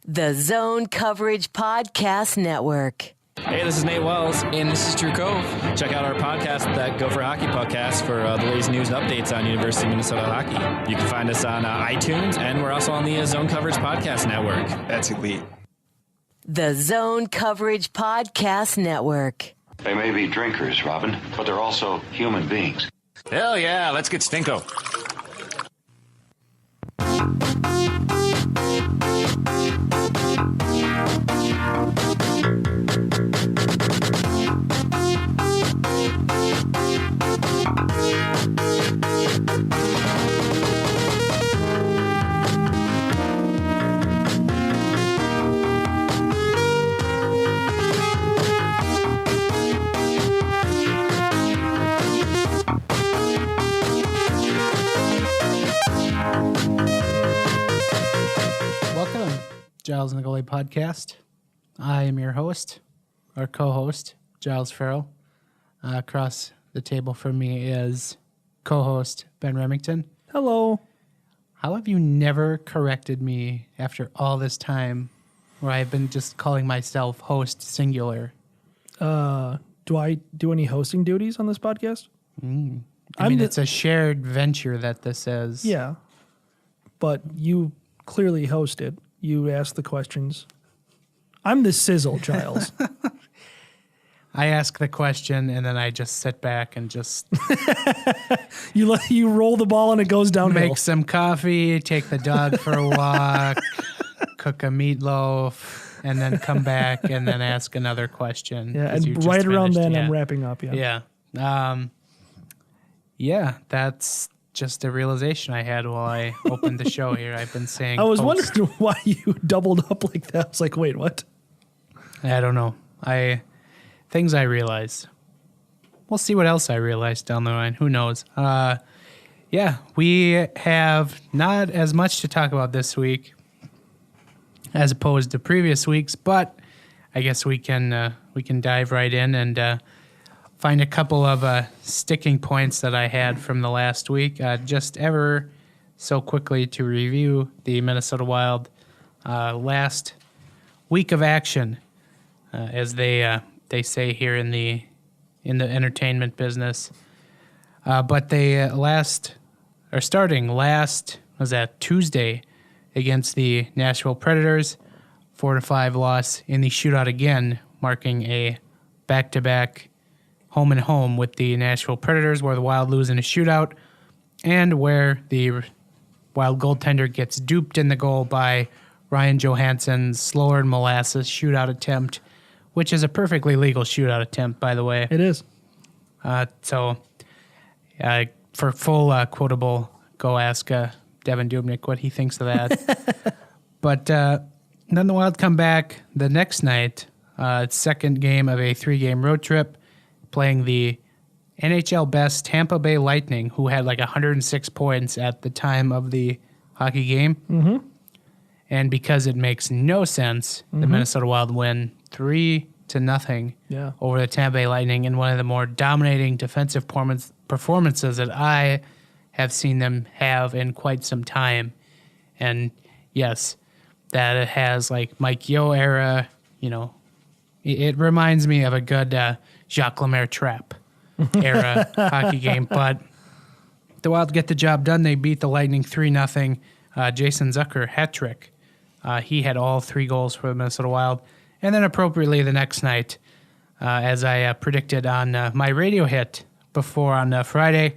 The Zone Coverage Podcast Network. Hey, this is Nate Wells. And this is Drew Cove. Check out our podcast, that Go for Hockey podcast, for the latest news and updates on University of Minnesota hockey. You can find us on iTunes, and we're also on the Zone Coverage Podcast Network. That's elite. The Zone Coverage Podcast Network. They may be drinkers, Robin, but they're also human beings. Hell yeah, let's get stinko. Giles and the Goalie Podcast. I am your host, or co-host, Giles Farrell. Across the table from me is co-host Ben Remington. Hello. How have you never corrected me after all this time where I've been just calling myself host singular? Do I do any hosting duties on this podcast? I mean, it's a shared venture that this is. Yeah. But you clearly hosted. You ask the questions. I'm the sizzle, Giles. I ask the question, and then I just sit back and just you roll the ball and it goes downhill. Make some coffee, take the dog for a walk, cook a meatloaf, and then come back and then ask another question. Yeah, and right around then I'm wrapping up. Yeah. Yeah, that's just a realization I had while I opened the show here. I've been saying I was wondering why you doubled up like that. I was like, wait, what? I don't know. Things I realize. We'll see what else I realize down the line. Who knows? Yeah, we have not as much to talk about this week as opposed to previous weeks, but I guess we can dive right in and find a couple of sticking points that I had from the last week. Just ever so quickly to review the Minnesota Wild last week of action, as they say here in the entertainment business. But they starting last Tuesday against the Nashville Predators, 4-5 loss in the shootout again, marking a back-to-back home and home with the Nashville Predators, where the Wild lose in a shootout, and where the Wild goaltender gets duped in the goal by Ryan Johansson's slower than molasses shootout attempt, which is a perfectly legal shootout attempt, by the way. It is. So for full quotable, go ask Devin Dubnyk what he thinks of that. But then the Wild come back the next night, second game of a 3-game road trip, playing the NHL best Tampa Bay Lightning, who had like 106 points at the time of the hockey game. Mm-hmm. And because it makes no sense, the Minnesota Wild win 3-0 over the Tampa Bay Lightning in one of the more dominating defensive performances that I have seen them have in quite some time. And yes, that it has like Mike Yeo era, it reminds me of a good Jacques Lemaire trap era hockey game. But the Wild get the job done. They beat the Lightning 3-0. Jason Zucker, hat trick. He had all 3 goals for the Minnesota Wild. And then appropriately the next night, as I predicted on my radio hit before on Friday,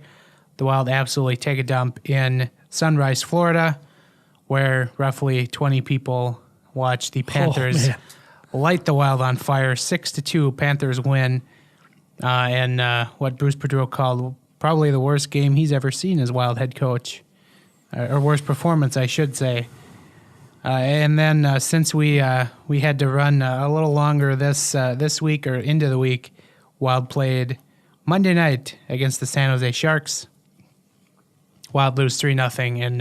the Wild absolutely take a dump in Sunrise, Florida, where roughly 20 people watch the Panthers light the Wild on fire. 6-2, Panthers win. And what Bruce Boudreau called probably the worst game he's ever seen as Wild head coach, or worst performance, I should say. And then since we had to run a little longer this week or into the week, Wild played Monday night against the San Jose Sharks. Wild lose 3-0 in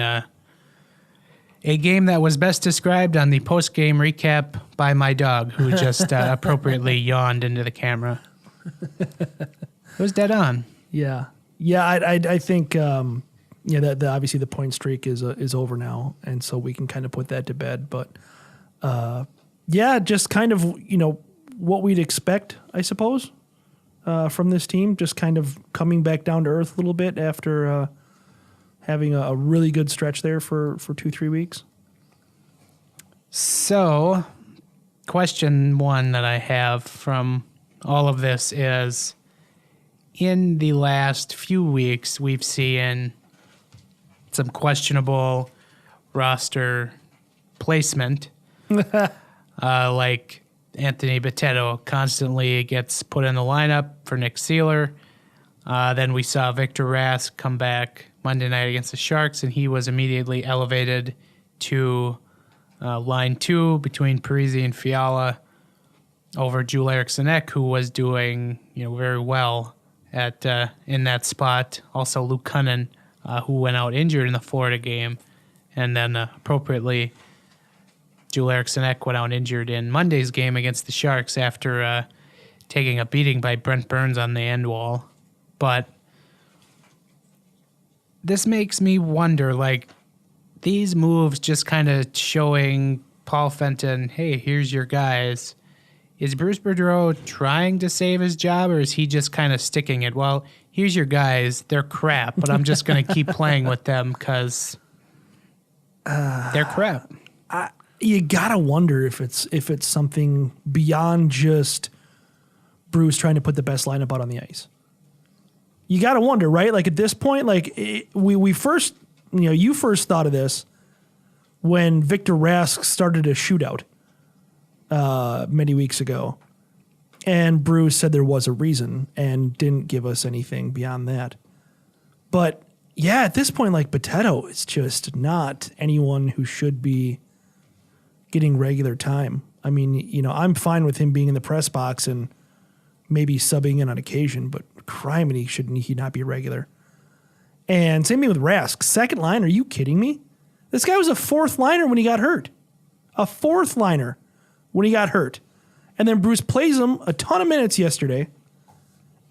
a game that was best described on the post-game recap by my dog, who just appropriately yawned into the camera. It was dead on. Yeah. I think that obviously the point streak is over now, and so we can kind of put that to bed. But Yeah, just kind of, what we'd expect, I suppose, from this team. Just kind of coming back down to earth a little bit after having a really good stretch there for 2-3 weeks. So, question one that I have from all of this is, in the last few weeks, we've seen some questionable roster placement. Like Anthony Bitetto constantly gets put in the lineup for Nick Seeler. Then we saw Victor Rask come back Monday night against the Sharks, and he was immediately elevated to line 2 between Parise and Fiala over Joel Eriksson, who was doing very well at in that spot. Also Luke Cunnin, who went out injured in the Florida game, and then appropriately Joel Eriksson went out injured in Monday's game against the Sharks after taking a beating by Brent Burns on the end wall. But this makes me wonder, these moves just kind of showing Paul Fenton, hey, here's your guys. Is Bruce Boudreau trying to save his job, or is he just kind of sticking it? Well, here's your guys. They're crap, but I'm just going to keep playing with them because they're crap. You gotta wonder if it's something beyond just Bruce trying to put the best lineup out on the ice. You gotta wonder, right? At this point, we first, you first thought of this when Victor Rask started a shootout many weeks ago, and Bruce said there was a reason and didn't give us anything beyond that. But yeah, at this point, Bitetto is just not anyone who should be getting regular time. I mean, I'm fine with him being in the press box and maybe subbing in on occasion, but criminy, shouldn't he not be regular? And same thing with Rask. Second line, are you kidding me? This guy was a fourth liner when he got hurt. A fourth liner when he got hurt. And then Bruce plays him a ton of minutes yesterday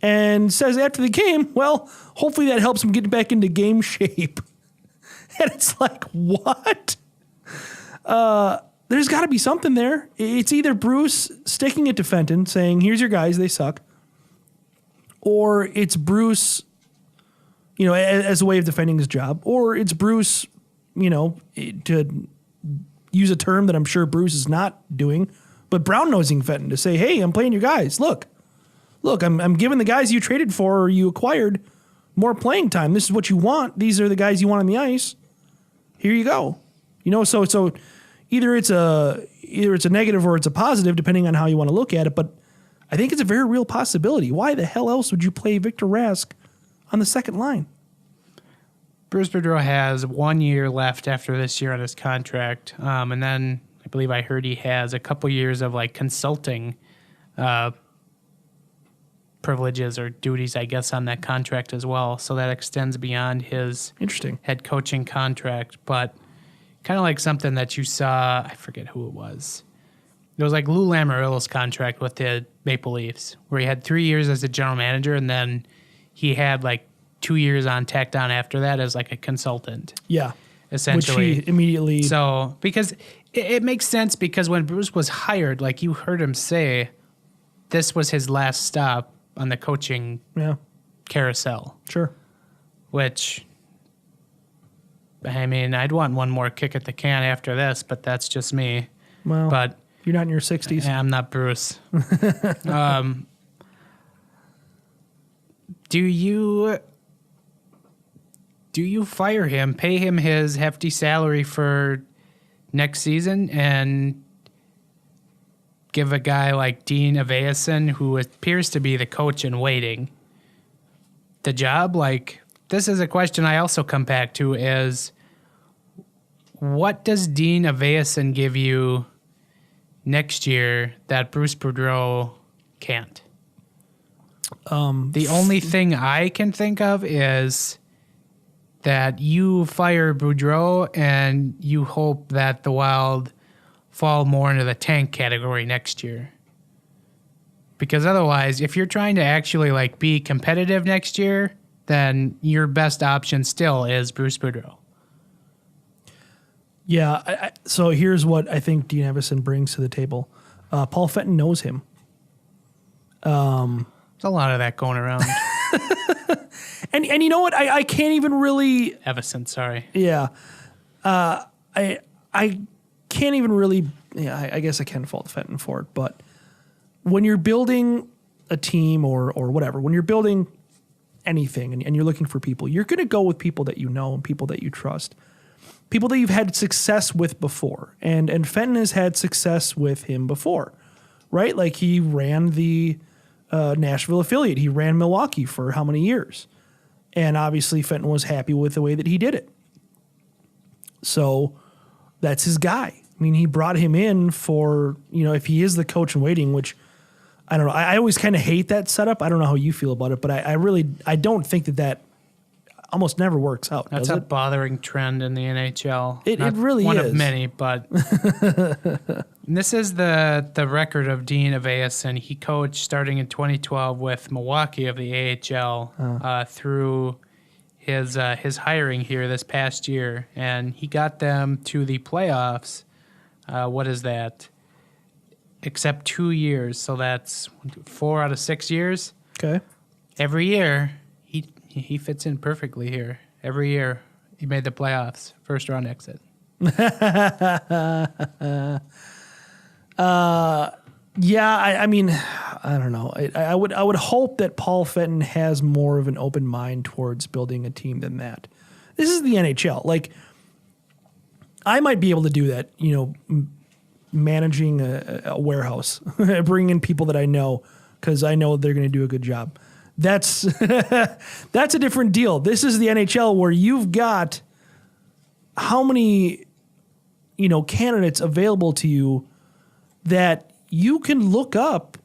and says after the game, well, hopefully that helps him get back into game shape. And it's what? There's got to be something there. It's either Bruce sticking it to Fenton, saying, here's your guys, they suck. Or it's Bruce, as a way of defending his job. Or it's Bruce, to use a term that I'm sure Bruce is not doing, but brown-nosing Fenton to say, hey, I'm playing your guys. Look, I'm giving the guys you traded for or you acquired more playing time. This is what you want. These are the guys you want on the ice. Here you go. So either it's a negative or it's a positive, depending on how you want to look at it. But I think it's a very real possibility. Why the hell else would you play Victor Rask on the second line? Bruce Boudreau has 1 year left after this year on his contract. And then I believe I heard he has a couple years of consulting privileges or duties, I guess, on that contract as well. So that extends beyond his head coaching contract. But kind of something that you saw, I forget who it was. It was Lou Lamoriello's contract with the Maple Leafs, where he had 3 years as a general manager, and then he had 2 years on tacked on after that as a consultant. Yeah. Essentially. Which he immediately... So, because it makes sense, because when Bruce was hired, you heard him say, this was his last stop on the coaching carousel. Sure. Which... I mean, I'd want one more kick at the can after this, but that's just me. Well, but you're not in your 60s. I'm not Bruce. Do you fire him, pay him his hefty salary for next season, and give a guy like Dean Evason, who appears to be the coach in waiting, the job? This is a question I also come back to is, what does Dean Evason give you next year that Bruce Boudreau can't? The only thing I can think of is that you fire Boudreau and you hope that the Wild fall more into the tank category next year. Because otherwise, if you're trying to actually be competitive next year, then your best option still is Bruce Boudreau. Yeah. So here's what I think Dean Evason brings to the table. Paul Fenton knows him. There's a lot of that going around. And you know what? I can't even really. Evason, sorry. Yeah. I can't even really. Yeah, I guess I can fault Fenton for it. But when you're building a team or whatever, when you're building anything and you're looking for people, you're going to go with people that you know and people that you trust. People that you've had success with before. And Fenton has had success with him before, right? Like he ran the Nashville affiliate. He ran Milwaukee for how many years? And obviously Fenton was happy with the way that he did it. So that's his guy. I mean, he brought him in for, if he is the coach in waiting, which I don't know. I always kind of hate that setup. I don't know how you feel about it, but I don't think that almost never works out. That's a bothering trend in the NHL. It really is. One of many, but this is the record of Dean Evason. He coached starting in 2012 with Milwaukee of the AHL through his hiring here this past year, and he got them to the playoffs. What is that? Except 2 years, so that's 4 out of 6 years. Okay. Every year, he fits in perfectly here. Every year, he made the playoffs, first round exit. Yeah, I mean, I don't know. I would hope that Paul Fenton has more of an open mind towards building a team than that. This is the NHL. Like, I might be able to do that, managing a warehouse, bringing in people that I know because I know they're going to do a good job. That's that's a different deal. This is the NHL where you've got how many, candidates available to you that you can look up,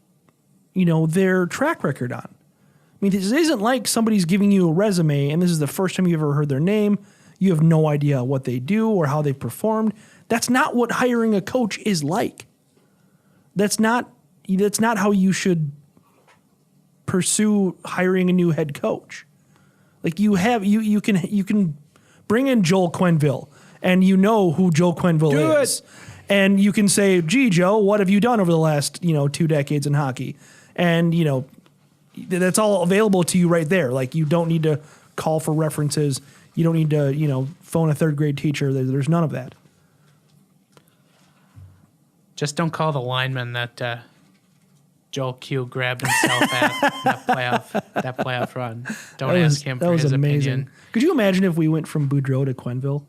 their track record on. I mean, this isn't like somebody's giving you a resume and this is the first time you've ever heard their name. You have no idea what they do or how they've performed. That's not what hiring a coach is like. That's not how you should pursue hiring a new head coach. Like you can bring in Joel Quenneville and you know who Joel Quenneville is. And you can say, gee, Joe, what have you done over the last, 2 decades in hockey? And, that's all available to you right there. Like you don't need to call for references. You don't need to, phone a third grade teacher. There's none of that. Just don't call the lineman that Joel Q grabbed himself at that playoff run. Don't ask him for his opinion. Could you imagine if we went from Boudreau to Quenneville?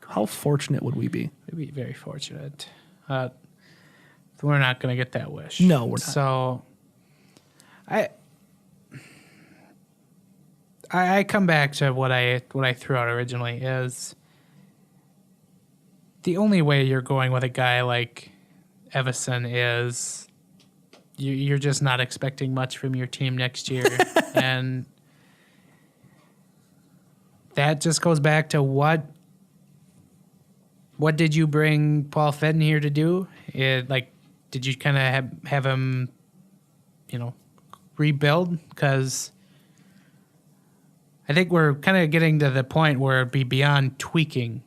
How fortunate would we be? We'd be very fortunate. We're not going to get that wish. No, we're not. So I come back to what I threw out originally is the only way you're going with a guy like Evason is you're just not expecting much from your team next year. And that just goes back to what did you bring Paul Fenton here to do? Did you kind of have him, rebuild? Because I think we're kind of getting to the point where it'd be beyond tweaking,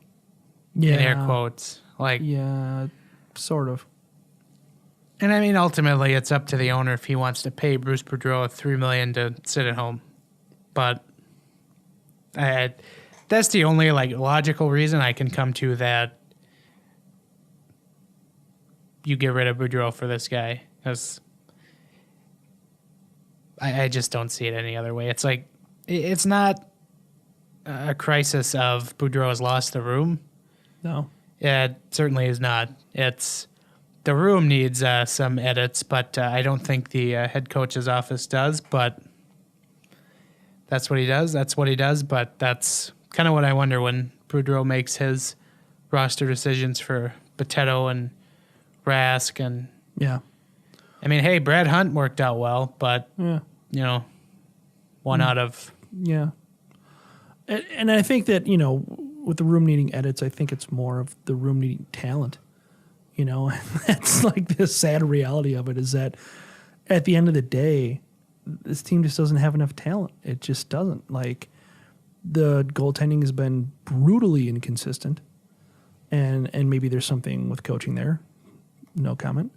in air quotes. Yeah, sort of. And I mean, ultimately, it's up to the owner if he wants to pay Bruce Boudreau $3 million to sit at home. But that's the only logical reason I can come to that you get rid of Boudreau for this guy, because I just don't see it any other way. It's it's not a crisis of Boudreau has lost the room. No. It certainly is not. It's the room needs some edits, but I don't think the head coach's office does. But that's what he does. That's what he does. But that's kind of what I wonder when Boudreau makes his roster decisions for Potato and Rask. And yeah, I mean, hey, Brad Hunt worked out well, but one out of and I think that with the room needing edits, I think it's more of the room needing talent. That's the sad reality of it is that at the end of the day, this team just doesn't have enough talent. It just doesn't. The goaltending has been brutally inconsistent. and maybe there's something with coaching there. No comment.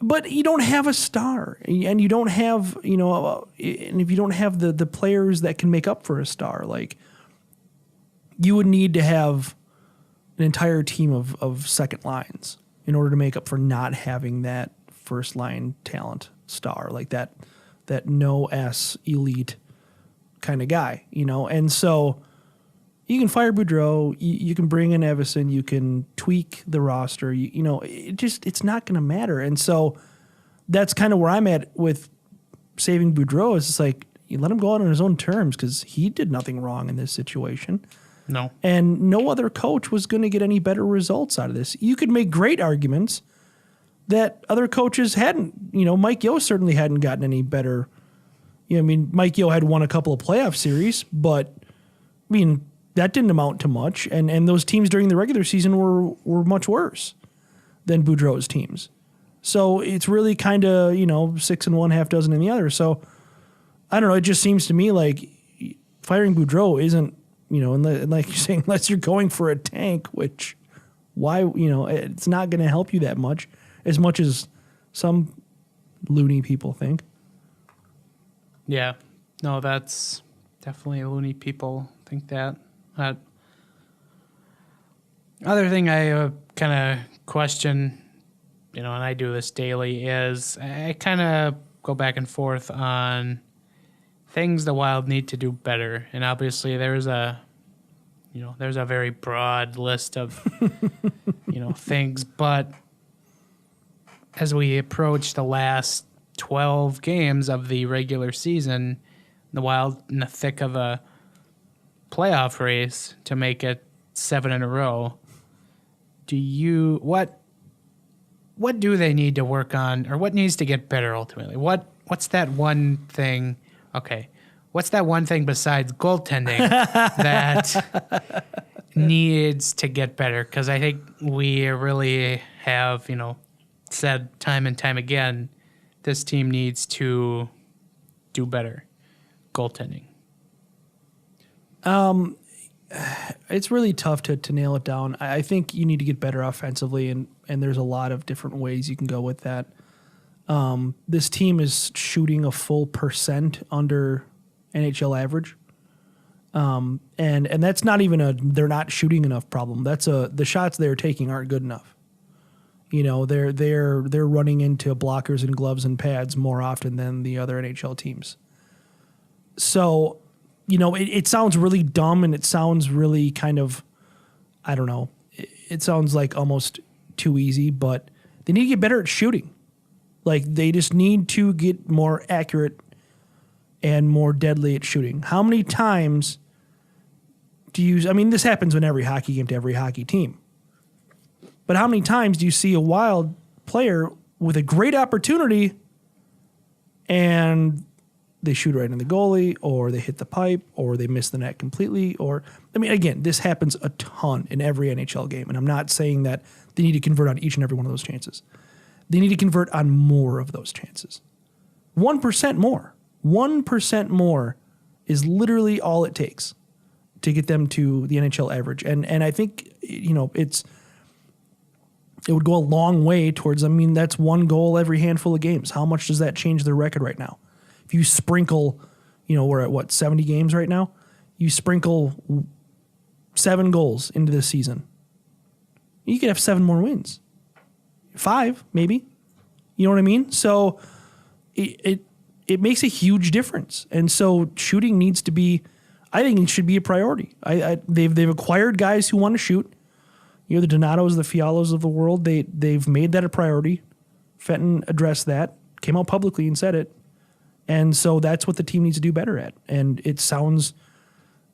But you don't have a star, and you don't have, and if you don't have the players that can make up for a star, like, you would need to have an entire team of second lines in order to make up for not having that first line talent star, like that no S elite kind of guy, and so you can fire Boudreau, you can bring in Evison, you can tweak the roster, it's not going to matter. And so that's kind of where I'm at with saving Boudreau. Is it's like, you let him go out on his own terms, because he did nothing wrong in this situation. No. And no other coach was going to get any better results out of this. You could make great arguments that other coaches hadn't. Mike Yeo certainly hadn't gotten any better. Mike Yeo had won a couple of playoff series, but that didn't amount to much. And those teams during the regular season were much worse than Boudreau's teams. So it's really kind of, 6 in one, half dozen in the other. So I don't know. It just seems to me like firing Boudreau isn't, and like you're saying, unless you're going for a tank, which why, it's not going to help you that much as some loony people think. Yeah. No, that's definitely loony people think that. Other thing I kind of question, and I do this daily, is I kind of go back and forth on things the Wild need to do better. And obviously there's a very broad list of, things. But as we approach the last 12 games of the regular season, the Wild in the thick of a playoff race to make it 7 in a row, what do they need to work on, or what needs to get better ultimately? What's that one thing? Okay. What's that one thing besides goaltending that needs to get better? Because I think we really have, said time and time again, this team needs to do better goaltending. It's really tough to nail it down. I think you need to get better offensively, and there's a lot of different ways you can go with that. This team is shooting a full % under NHL average. And that's not even they're not shooting enough problem. That's the shots they're taking aren't good enough. They're running into blockers and gloves and pads more often than the other NHL teams. So, it sounds really dumb, and it sounds really kind of, I don't know, it sounds like almost too easy, but they need to get better at shooting. Like, they just need to get more accurate and more deadly at shooting. How many times do you, this happens in every hockey game to every hockey team, but how many times do you see a Wild player with a great opportunity and they shoot right in the goalie, or they hit the pipe, or they miss the net completely, or, again, this happens a ton in every NHL game, and I'm not saying that they need to convert on each and every one of those chances. They need to convert on more of those chances. 1% more. 1% more is literally all it takes to get them to the NHL average. And I think, it would go a long way towards, that's one goal every handful of games. How much does that change their record right now? If you sprinkle, we're at 70 games right now? You sprinkle 7 goals into this season, you could have 7 more wins. 5, maybe. You know what I mean? So it makes a huge difference. And so shooting needs to be, I think it should be a priority. They've acquired guys who want to shoot. The Donatos, the Fialos of the world, they've made that a priority. Fenton addressed that, came out publicly and said it. And so that's what the team needs to do better at. And it sounds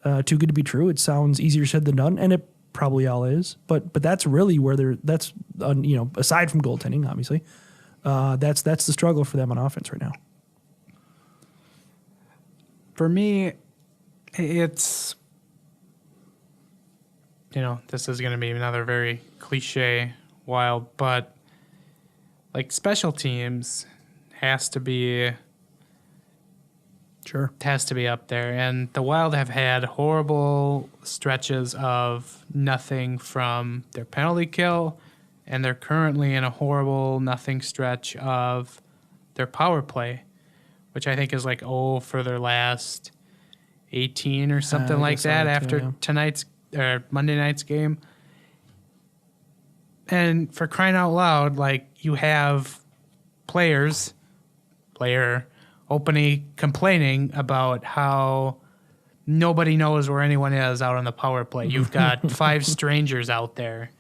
too good to be true. It sounds easier said than done, and it probably all is. But that's really where that's aside from goaltending, obviously, that's the struggle for them on offense right now. For me, it's, this is going to be another very cliche Wild, but like special teams has to be Sure. It has to be up there. And the Wild have had horrible stretches of nothing from their penalty kill, and they're currently in a horrible nothing stretch of their power play, which I think is like for their last 18 or something like that after tonight's or Monday night's game. And for crying out loud, like, you have player openly complaining about how nobody knows where anyone is out on the power play. You've got 5 strangers out there.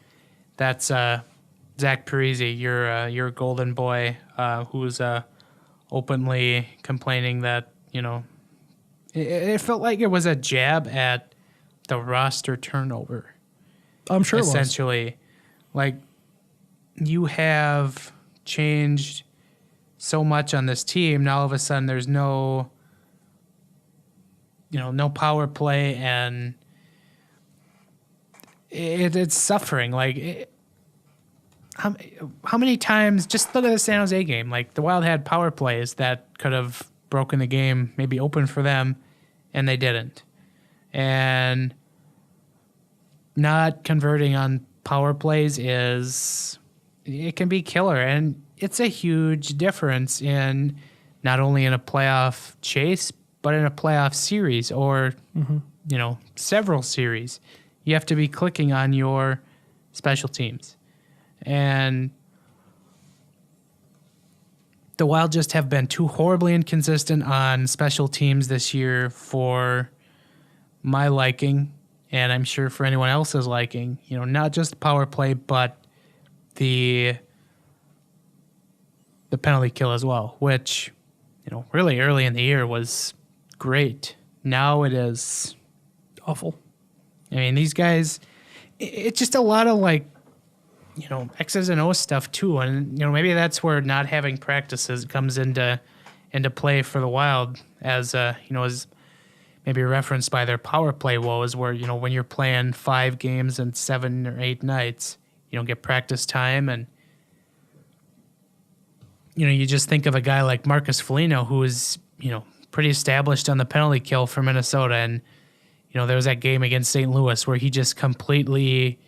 That's Zach Parise, your golden boy, who's openly complaining that, it felt like it was a jab at the roster turnover. I'm sure it was. Essentially. Like, you have changed so much on this team. Now all of a sudden there's no power play, and it's suffering. Like, how many times, just look at the San Jose game, like, the Wild had power plays that could have broken the game, maybe open for them, and they didn't. And not converting on power plays it can be killer, and it's a huge difference in not only in a playoff chase, but in a playoff series or, several series. You have to be clicking on your special teams. And the Wild just have been too horribly inconsistent on special teams this year for my liking, and I'm sure for anyone else's liking. Not just the power play, but the penalty kill as well, which, really early in the year was great. Now it is awful. I mean, these guys, it's just a lot of, like, X's and O's stuff too. And, maybe that's where not having practices comes into play for the Wild, as, as maybe referenced by their power play woes, where, when you're playing 5 games in 7 or 8 nights, you don't get practice time. And, you just think of a guy like Marcus Foligno, who is, pretty established on the penalty kill for Minnesota. And, there was that game against St. Louis where he just completely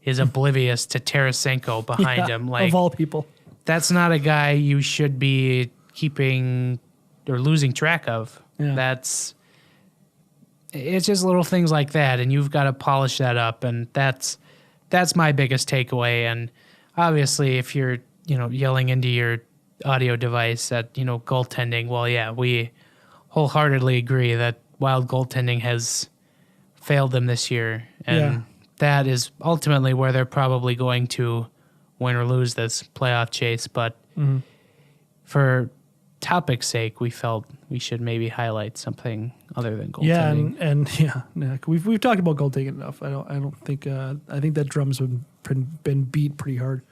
is oblivious to Tarasenko behind him. Like, of all people. That's not a guy you should be keeping or losing track of. Yeah. It's just little things like that, and you've got to polish that up, and that's my biggest takeaway. And obviously, if you're yelling into your audio device at goaltending, well, yeah, we wholeheartedly agree that Wild goaltending has failed them this year, and that is ultimately where they're probably going to win or lose this playoff chase. But for topic's sake, we felt we should maybe highlight something other than goaltending. And we've talked about goaltending enough. I don't think I think that drum's been beat pretty hard.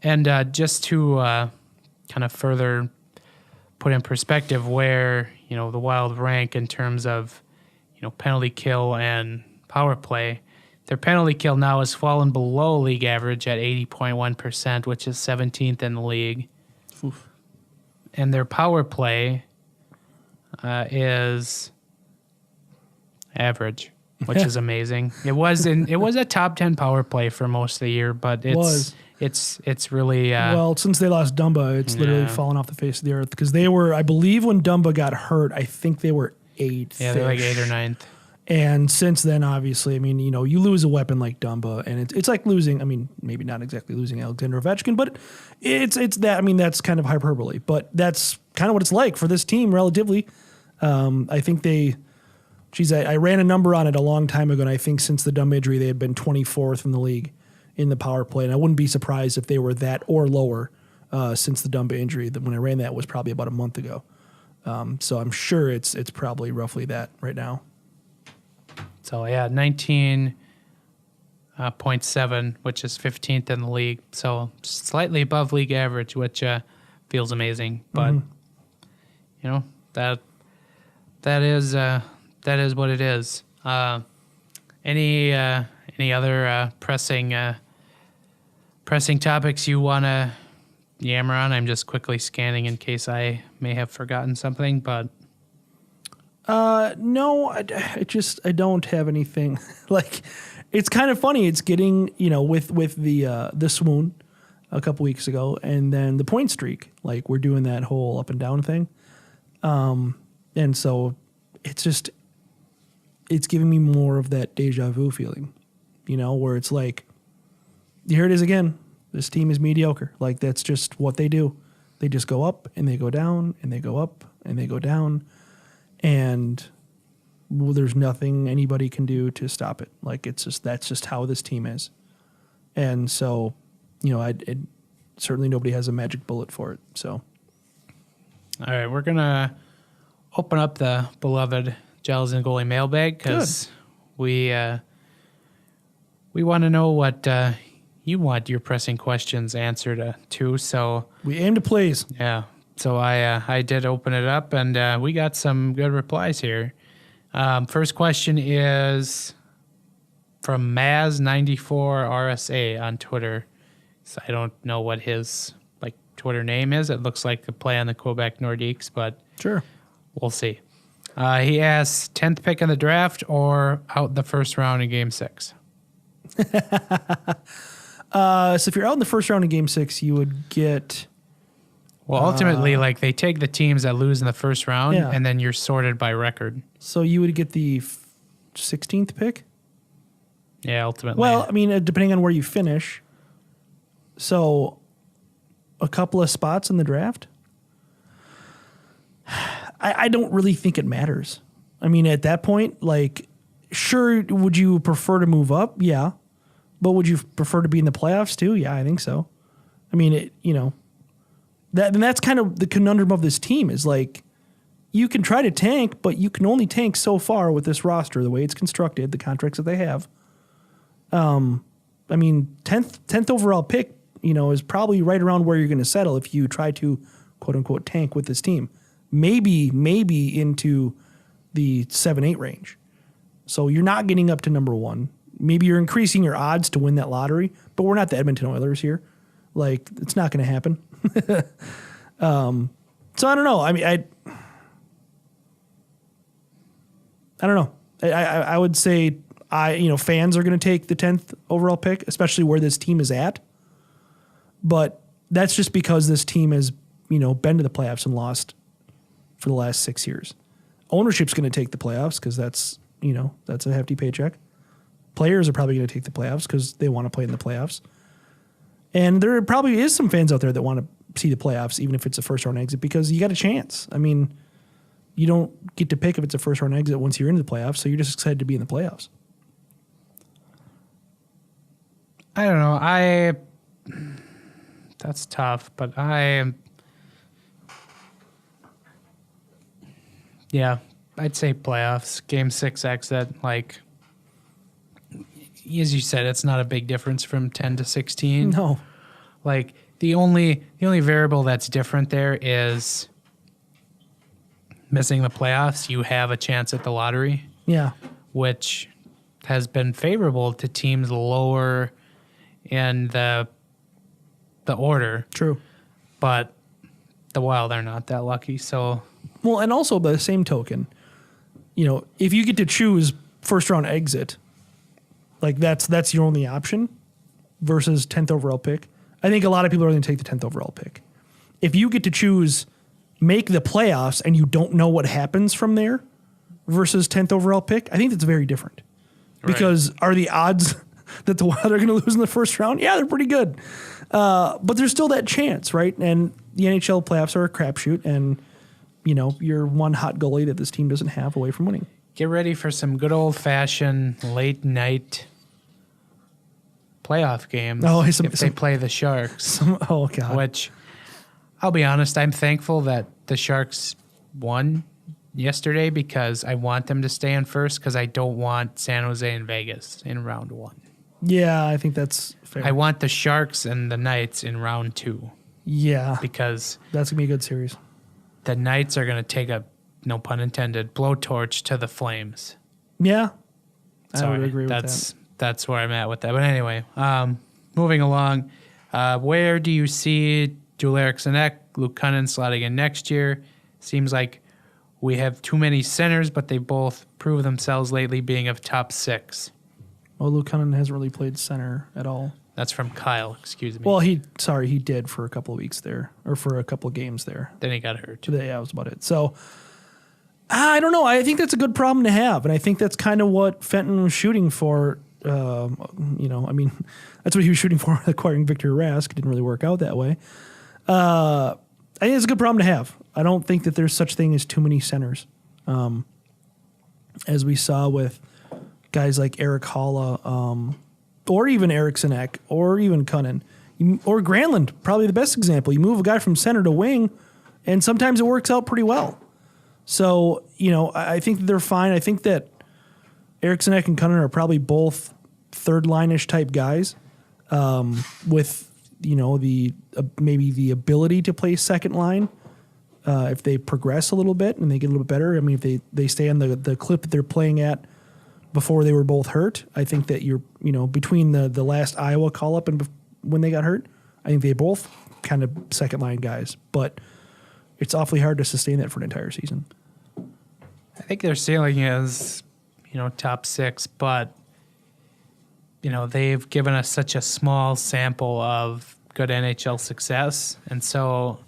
And just to kind of further put in perspective where the Wild rank in terms of penalty kill and power play, their penalty kill now has fallen below league average at 80.1%, which is 17th in the league. Oof. And their power play is average, which is amazing. It was a top 10 power play for most of the year, but it's really well, since they lost Dumba, it's literally fallen off the face of the earth, because they were, I believe, when Dumba got hurt, I think they were 8th. Yeah, they're like 8th or 9th. And since then, obviously, I mean, you lose a weapon like Dumba, and it's like losing, I mean, maybe not exactly losing Alexander Ovechkin, but it's that, I mean, that's kind of hyperbole, but that's kind of what it's like for this team relatively. I think I ran a number on it a long time ago, and I think since the Dumba injury, they had been 24th in the league in the power play, and I wouldn't be surprised if they were that or lower since the Dumba injury. When I ran that was probably about a month ago. So I'm sure it's probably roughly that right now. So, yeah, 19.7, which is 15th in the league. So slightly above league average, which feels amazing. But, that is what it is. Any other pressing topics you want to yammer on? I'm just quickly scanning in case I may have forgotten something, but... No, I don't have anything. Like, it's kind of funny. It's getting, with the swoon a couple weeks ago, and then the point streak. Like, we're doing that whole up and down thing. And so it's giving me more of that deja vu feeling, where it's like, here it is again. This team is mediocre. Like, that's just what they do. They just go up and they go down and they go up and they go down. And there's nothing anybody can do to stop it. Like, that's just how this team is. And so, certainly nobody has a magic bullet for it. So, all right, we're gonna open up the beloved Gels and Goalie mailbag because we want to know what you want your pressing questions answered to. So we aim to please. Yeah. So I did open it up, and we got some good replies here. First question is from Maz94RSA on Twitter. So I don't know what his Twitter name is. It looks like the play on the Quebec Nordiques, but sure, we'll see. He asks 10th pick in the draft or out the first round in Game 6. So if you're out in the first round in Game 6, you would get. Well, ultimately, they take the teams that lose in the first round, and then you're sorted by record. So you would get the 16th pick? Yeah, ultimately. Well, I mean, depending on where you finish. So a couple of spots in the draft? I don't really think it matters. I mean, at that point, sure, would you prefer to move up? Yeah. But would you prefer to be in the playoffs too? Yeah, I think so. I mean, that's kind of the conundrum of this team is you can try to tank, but you can only tank so far with this roster, the way it's constructed, the contracts that they have. I mean, 10th overall pick, is probably right around where you're going to settle if you try to quote unquote tank with this team. Maybe into the 7-8 range. So you're not getting up to number one. Maybe you're increasing your odds to win that lottery, but we're not the Edmonton Oilers here. It's not going to happen. So I don't know. I mean, I don't know. I would say fans are going to take the 10th overall pick, especially where this team is at. But that's just because this team has, been to the playoffs and lost for the last 6 years. Ownership's going to take the playoffs because that's a hefty paycheck. Players are probably going to take the playoffs because they want to play in the playoffs. And there probably is some fans out there that want to see the playoffs, even if it's a first-round exit, because you got a chance. I mean, you don't get to pick if it's a first-round exit once you're into the playoffs, so you're just excited to be in the playoffs. I don't know. That's tough, but yeah, I'd say playoffs, Game 6 exit. As you said, it's not a big difference from 10 to 16. No. The only variable that's different there is missing the playoffs. You have a chance at the lottery. Yeah. Which has been favorable to teams lower in the order. True. But the Wild are not that lucky, so. Well, and also by the same token, if you get to choose first round exit, that's your only option versus 10th overall pick. I think a lot of people are going to take the 10th overall pick. If you get to choose make the playoffs and you don't know what happens from there versus 10th overall pick, I think that's very different. Right. Because are the odds that the Wild are going to lose in the first round? Yeah, they're pretty good. But there's still that chance, right? And the NHL playoffs are a crapshoot, and you're one hot goalie that this team doesn't have away from winning. Get ready for some good old-fashioned late-night playoff games if they play the Sharks. Oh, God. Which, I'll be honest, I'm thankful that the Sharks won yesterday because I want them to stay in first because I don't want San Jose and Vegas in round 1. Yeah, I think that's fair. I want the Sharks and the Knights in round 2. Yeah. Because that's going to be a good series. The Knights are going to take a, no pun intended, blowtorch to the Flames. Yeah. Sorry, I would agree with that. That's where I'm at with that. But anyway, moving along, where do you see Joel Eriksson, Luke Cunnin slotting in next year? Seems like We have too many centers, but they both prove themselves lately being of top 6. Well, Luke Cunningham hasn't really played center at all. That's from Kyle, excuse me. Well, he did for a couple of weeks there, or for a couple of games there. Then he got hurt. Yeah, that was about it. So, I don't know. I think that's a good problem to have, and I think that's kind of what Fenton was shooting for. That's what he was shooting for, acquiring Victor Rask. It didn't really work out that way. I think it's a good problem to have. I don't think that there's such thing as too many centers, as we saw with guys like Eric Halla, or even Eriksson Ek, or even Cunnin, or Granlund, probably the best example. You move a guy from center to wing, and sometimes it works out pretty well. So, I think they're fine. I think that Eriksson Ek and Cunnin are probably both third line-ish type guys, with maybe the ability to play second line if they progress a little bit and they get a little bit better. I mean, if they stay on the clip that they're playing at before they were both hurt, I think that between the last Iowa call-up and when they got hurt, I think they both kind of second line guys. But it's awfully hard to sustain that for an entire season. I think their ceiling is, top 6, but, they've given us such a small sample of good NHL success. And so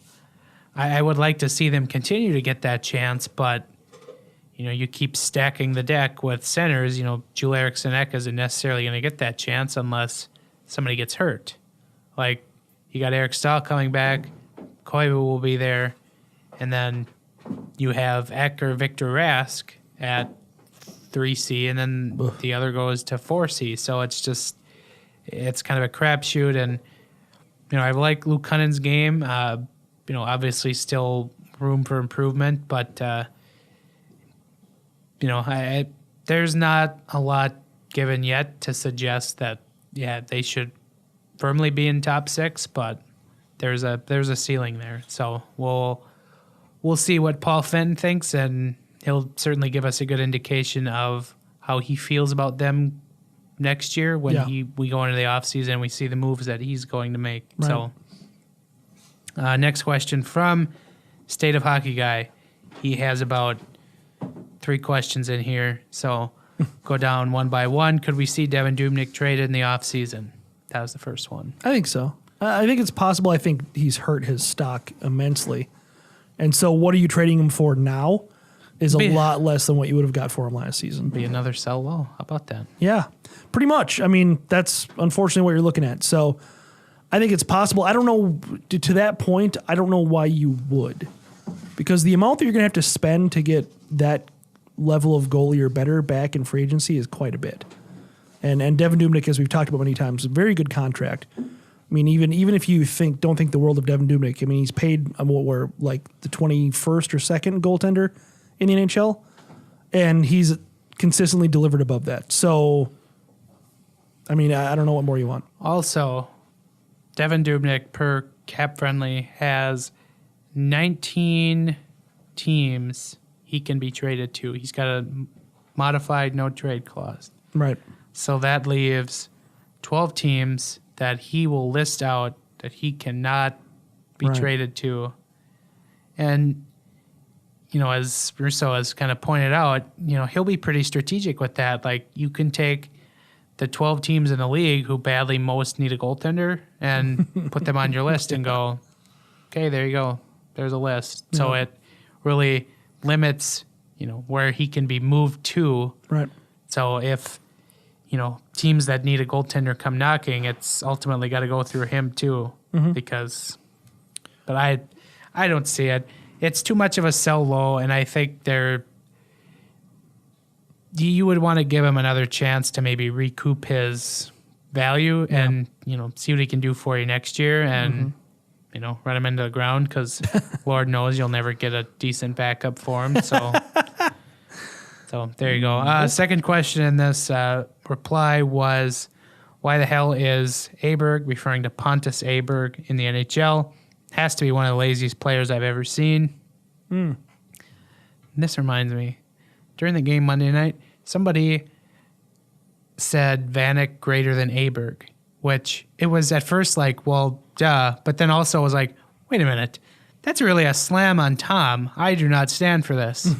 I would like to see them continue to get that chance, but, you keep stacking the deck with centers. Joel Eriksson Ek isn't necessarily going to get that chance unless somebody gets hurt. Like, you got Eric Stahl coming back, Koivu will be there, and then you have Ek or Victor Rask at 3C, and then the other goes to 4C. So it's kind of a crapshoot. And, I like Luke Cunningham's game. Obviously still room for improvement, but, there's not a lot given yet to suggest that, they should firmly be in top 6, but there's a ceiling there. So we'll see what Paul Fenton thinks, and he'll certainly give us a good indication of how he feels about them next year when we go into the offseason and we see the moves that he's going to make. Right. So next question from State of Hockey Guy. He has about 3 questions in here, so go down one by one. Could we see Devin Dubnyk traded in the offseason? That was the first one. I think so. I think it's possible. I think he's hurt his stock immensely. And so what are you trading him for now is a lot less than what you would have got for him last season. Be another sell low. How about that? Yeah, pretty much. I mean, that's unfortunately what you're looking at. So I think it's possible. I don't know, to that point, I don't know why you would. Because the amount that you're going to have to spend to get that level of goalie or better back in free agency is quite a bit. And Devin Dubnyk, as we've talked about many times, a very good contract. I mean, even if you don't think the world of Devin Dubnyk, I mean, he's paid like the 21st or 2nd goaltender in the NHL, and he's consistently delivered above that. So, I mean, I don't know what more you want. Also, Devin Dubnyk per Cap Friendly has 19 teams he can be traded to. He's got a modified no trade clause. Right. So that leaves 12 teams that he will list out that he cannot be traded to. And, as Russo has kind of pointed out, he'll be pretty strategic with that. Like, you can take the 12 teams in the league who badly most need a goaltender and put them on your list and go, okay, there you go. There's a list. Yeah. So it really limits, where he can be moved to. Right. So if, teams that need a goaltender come knocking, it's ultimately got to go through him too, but I don't see it. It's too much of a sell low, and I think you would want to give him another chance to maybe recoup his value and, see what he can do for you next year and, run him into the ground because Lord knows you'll never get a decent backup for him. So, there you go. Second question in this reply was, why the hell is Aberg, referring to Pontus Aberg, in the NHL? Has to be one of the laziest players I've ever seen. And this reminds me, during the game Monday night, somebody said Vanek greater than Aberg, which it was at first like, well, duh, but then also was like, wait a minute, That's really a slam on Tom. I do not stand for this.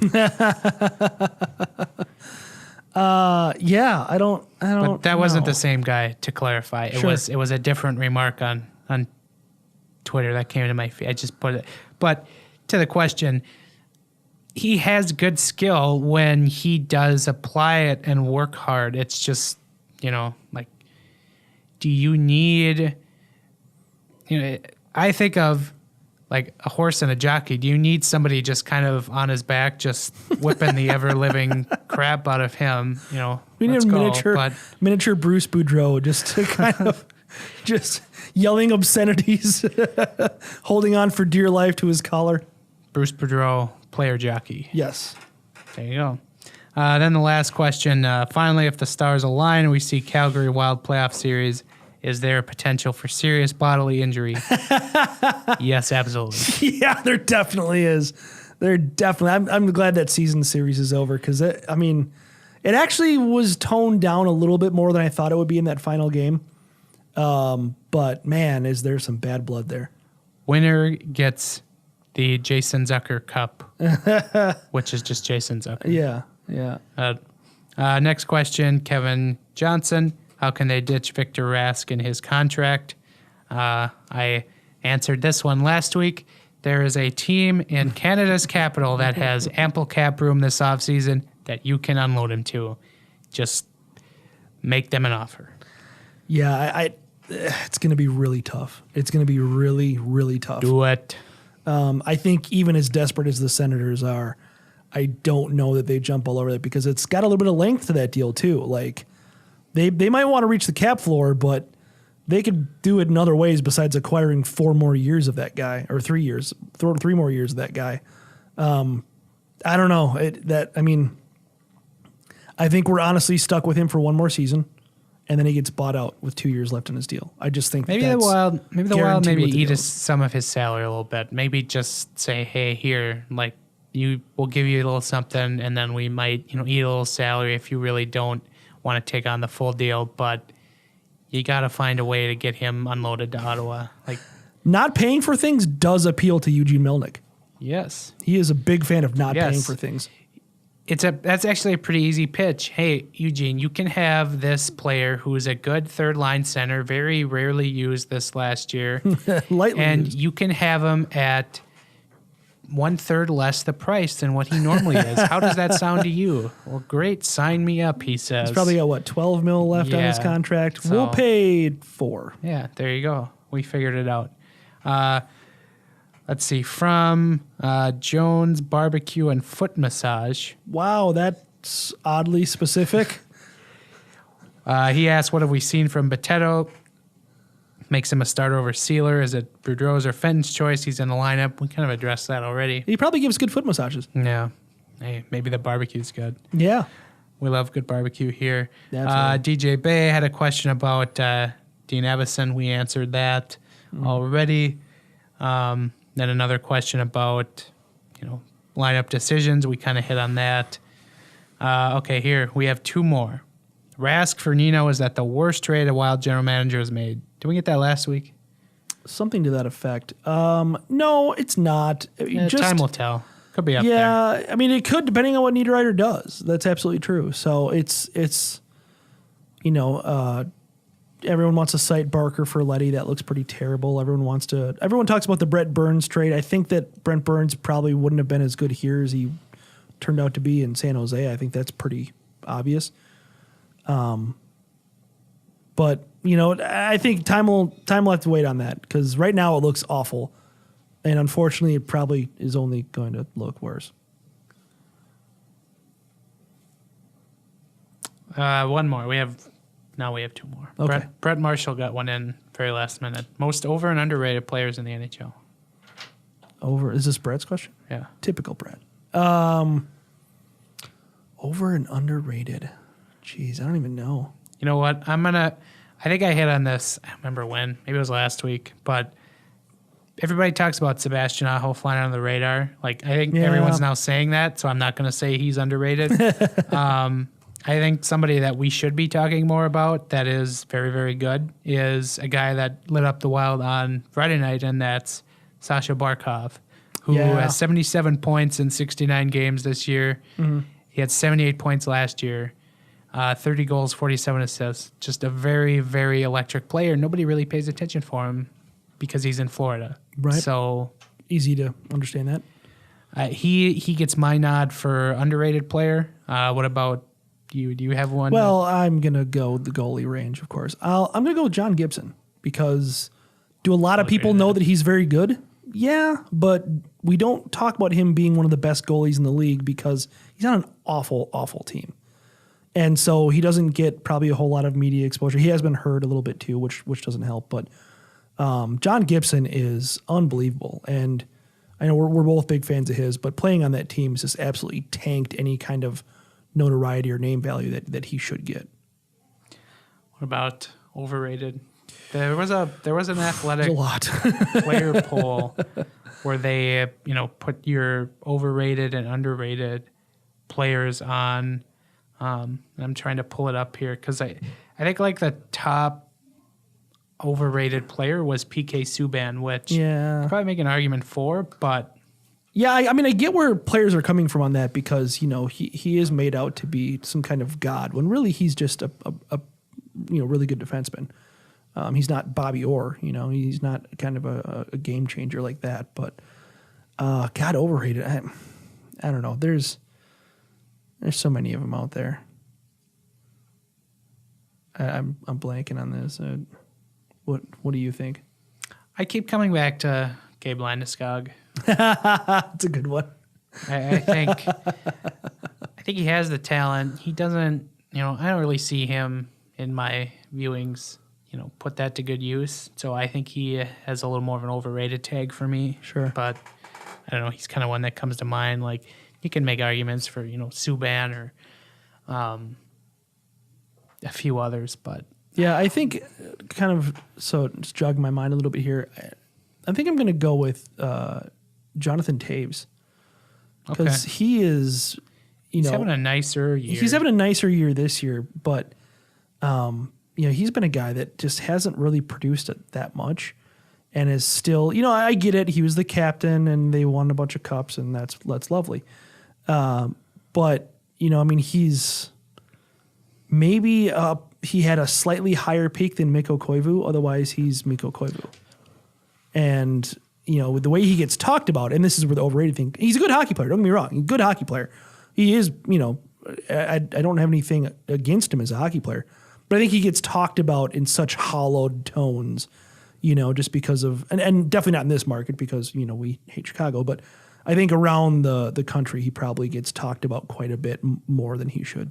Yeah, I don't. But that wasn't know. the same guy, to clarify. It Sure. was a different remark on Twitter that came to my feed. I just put it. But to the question, he has good skill when he does apply it and work hard. It's just, like, do you need, I think of like a horse and a jockey. Do you need somebody just kind of on his back, just whipping the ever living crap out of him? We need let's a go. miniature Bruce Boudreau just to kind of just yelling obscenities, holding on for dear life to his collar. Bruce Boudreau, player jockey. Yes. There you go. Then the last question. Finally, if the stars align and we see Calgary Wild playoff series, is there a potential for serious bodily injury? Yes, absolutely. Yeah, there definitely is. I'm glad that season series is over because, it actually was toned down a little bit more than I thought it would be in that final game. But, man, is there some bad blood there. Winner gets the Jason Zucker Cup, which is just Jason Zucker. Yeah. Next question, Kevin Johnson. How can they ditch Victor Rask in his contract? I answered this one last week. There is a team in Canada's capital that has ample cap room this offseason that you can unload him to. Just make them an offer. Yeah, it's going to be really tough. It's going to be really, really tough. Do it. I think even as desperate as the Senators are, I don't know that they jump all over that because it's got a little bit of length to that deal too. Like they might want to reach the cap floor, but they could do it in other ways besides acquiring 4 more years of that guy or 3 years, 3 more years of that guy. I don't know. I think we're honestly stuck with him for 1 more season, and then he gets bought out with 2 years left in his deal. I just think maybe that's the Wild guaranteed with the eat deal. some of his salary a little bit. Maybe just say, hey, here, like we'll give you a little something, and then we might eat a little salary if you really don't want to take on the full deal, but you got to find a way to get him unloaded to Ottawa. Like, not paying for things does appeal to Eugene Melnyk. yes. He is a big fan of not Yes. paying for things. That's actually a pretty easy pitch. Hey, Eugene, you can have this player who is a good third line center, very rarely used this last year, Lightly and used. you can have him at 1/3 less the price than what he normally is. How does that sound to you? Well, great. Sign me up, he says. He's probably got, 12 mil left on his Yeah. contract. So- We'll pay 4. Yeah, there you go. We figured it out. Let's see. From Jones Barbecue and Foot Massage. Wow, that's oddly specific. He asked, what have we seen from Boteto? Makes him a starter over Sealer. Is it Boudreau's or Fenton's choice? He's in the lineup. We kind of addressed that already. He probably gives good foot massages. Yeah. Hey, maybe the barbecue's good. Yeah. We love good barbecue here. Absolutely. DJ Bay had a question about Dean Evison. We answered that already. Then another question about, lineup decisions. We kind of hit on that. Okay, here we have 2 more. Rask for Nino is that the worst trade a Wild general manager has made. Did we get that last week? Something to that effect. No, it's not. Time will tell. Could be up there. Yeah, it could depending on what Niederreiter does. That's absolutely true. So it's everyone wants to cite Barker for Letty. That looks pretty terrible. Everyone talks about the Brent Burns trade. I think that Brent Burns probably wouldn't have been as good here as he turned out to be in San Jose. I think that's pretty obvious. But I think time will have to wait on that because right now it looks awful, and unfortunately, it probably is only going to look worse. One more. We have 2 more. Okay. Brett Marshall got one in very last minute. Most over and underrated players in the NHL. Over. Is this Brett's question? Yeah. Typical Brett. Over and underrated. Jeez, I don't even know. You know what? I think I hit on this. I don't remember when. Maybe it was last week. But everybody talks about Sebastian Aho flying under the radar. Like, I think everyone's now saying that, so I'm not going to say he's underrated. I think somebody that we should be talking more about that is very, very good is a guy that lit up the Wild on Friday night, and that's Sasha Barkov. who has 77 points in 69 games this year. Mm-hmm. He had 78 points last year, 30 goals, 47 assists. Just a very, very electric player. Nobody really pays attention for him because he's in Florida. Right. So easy to understand that. He gets my nod for underrated player. What about you? Do you have one? Well, I'm going to go the goalie range, of course. I'm going to go with John Gibson because do a lot of people know that he's very good? Yeah, but we don't talk about him being one of the best goalies in the league because he's on an awful, awful team. And so he doesn't get probably a whole lot of media exposure. He has been hurt a little bit too, which doesn't help. But John Gibson is unbelievable. And I know we're both big fans of his, but playing on that team has just absolutely tanked any kind of notoriety or name value that he should get. What about overrated? There was an athletic player poll where they put your overrated and underrated players on. I'm trying to pull it up here because I think like the top overrated player was PK Subban, which I'd probably make an argument for, but yeah, I mean I get where players are coming from on that because he is made out to be some kind of god when really he's just a really good defenseman. He's not Bobby Orr, he's not kind of a game changer like that. But God, overrated. I don't know. There's so many of them out there. I'm blanking on this. What do you think? I keep coming back to Gabe Landeskog. That's a good one. I think he has the talent. He doesn't. I don't really see him in my viewings. Put that to good use. So I think he has a little more of an overrated tag for me. Sure. But I don't know. He's kind of one that comes to mind. Like you can make arguments for, Subban or a few others, but yeah, I think so just jogging my mind a little bit here. I think I'm going to go with Jonathan Taves because he is, he's having a nicer year. He's having a nicer year this year, but he's been a guy that just hasn't really produced it that much and is still, I get it. He was the captain and they won a bunch of cups and that's lovely. But, he's maybe he had a slightly higher peak than Mikko Koivu. Otherwise, he's Mikko Koivu. And, with the way he gets talked about, and this is where the overrated thing, he's a good hockey player. Don't get me wrong. He's a good hockey player. He is, I don't have anything against him as a hockey player. But I think he gets talked about in such hollowed tones, just because of, and definitely not in this market because, we hate Chicago, but I think around the country, he probably gets talked about quite a bit more than he should.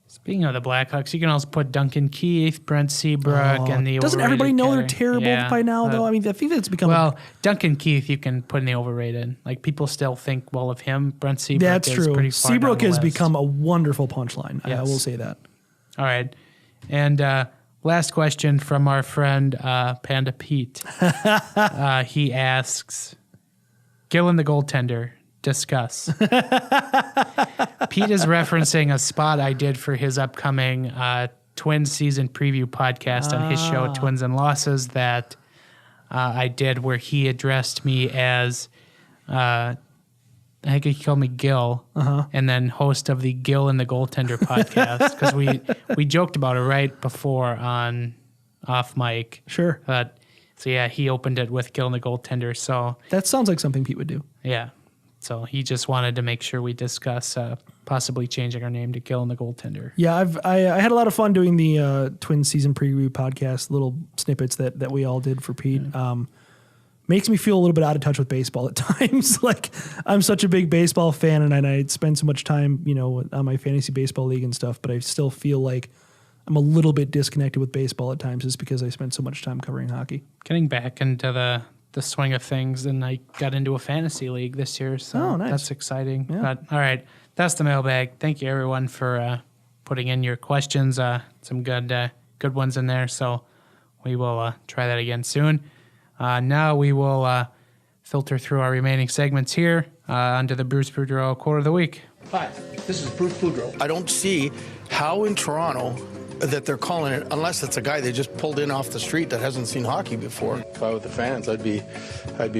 Speaking of the Blackhawks, you can also put Duncan Keith, Brent Seabrook, and the doesn't everybody know they're terrible by now, though? I mean, I think that's become... Duncan Keith you can put in the overrated. Like, people still think well of him. Brent Seabrook that's is true. pretty far Seabrook down the has list. become a wonderful punchline. Yes. I will say that. All right. And last question from our friend Panda Pete. He asks, Gillen the goaltender, discuss. Pete is referencing a spot I did for his upcoming Twins season preview podcast on his show, Twins and Losses, that I did where he addressed me as, I think he called me Gil, and then host of the Gil and the Goaltender podcast, because we joked about it right before on off mic. Sure. He opened it with Gil and the Goaltender. So that sounds like something Pete would do. Yeah. So he just wanted to make sure we discuss possibly changing our name to Gil and the Goaltender. Yeah, I had a lot of fun doing the Twins season preview podcast, little snippets that we all did for Pete. Makes me feel a little bit out of touch with baseball at times. Like, I'm such a big baseball fan and I spend so much time, on my fantasy baseball league and stuff, but I still feel like I'm a little bit disconnected with baseball at times just because I spend so much time covering hockey. Getting back into the swing of things, and I got into a fantasy league this year, so nice. That's exciting. Yeah. But all right, that's the mailbag. Thank you everyone for putting in your questions. Some good ones in there. So we will try that again soon. Now we will filter through our remaining segments here onto the Bruce Boudreau quote of the week. Hi, this is Bruce Boudreau. I don't see how in Toronto that they're calling it, unless it's a guy they just pulled in off the street that hasn't seen hockey before. If I were the fans, I'd be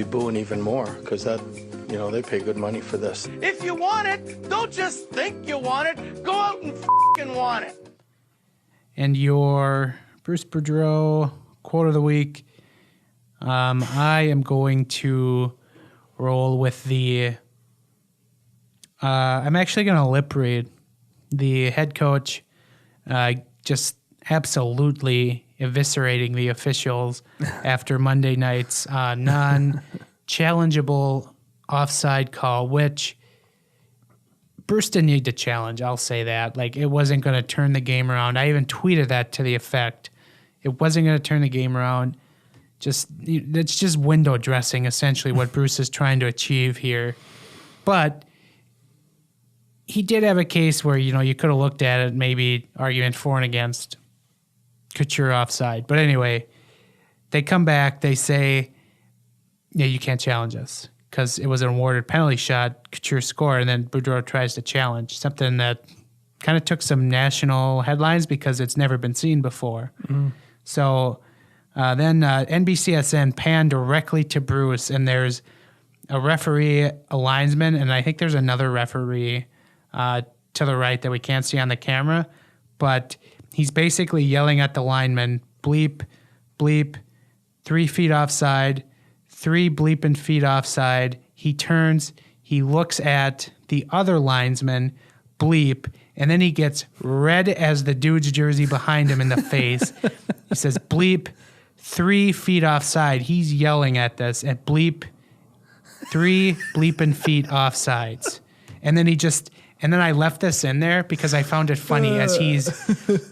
booing even more, because that, they pay good money for this. If you want it, don't just think you want it. Go out and f***ing want it. And your Bruce Boudreau quote of the week, I am going to roll with I'm actually going to lip read the head coach just absolutely eviscerating the officials after Monday night's non-challengeable offside call, which Bruce didn't need to challenge. I'll say that. Like, it wasn't going to turn the game around. I even tweeted that to the effect. It wasn't going to turn the game around. It's just window dressing, essentially, what Bruce is trying to achieve here. But he did have a case where, you could have looked at it, maybe argument for and against Couture offside. But anyway, they come back, they say, yeah, you can't challenge us because it was an awarded penalty shot, Couture scored, and then Boudreau tries to challenge, something that kind of took some national headlines because it's never been seen before. So then NBCSN panned directly to Bruce, and there's a referee, a linesman, and I think there's another referee to the right that we can't see on the camera, but he's basically yelling at the lineman, bleep, bleep, 3 feet offside, 3 bleeping feet offside. He turns, he looks at the other linesman, bleep, and then he gets red as the dude's jersey behind him in the face. He says, bleep, 3 feet offside. He's yelling at this, and bleep, 3 bleeping feet offsides. And then I left this in there because I found it funny as he's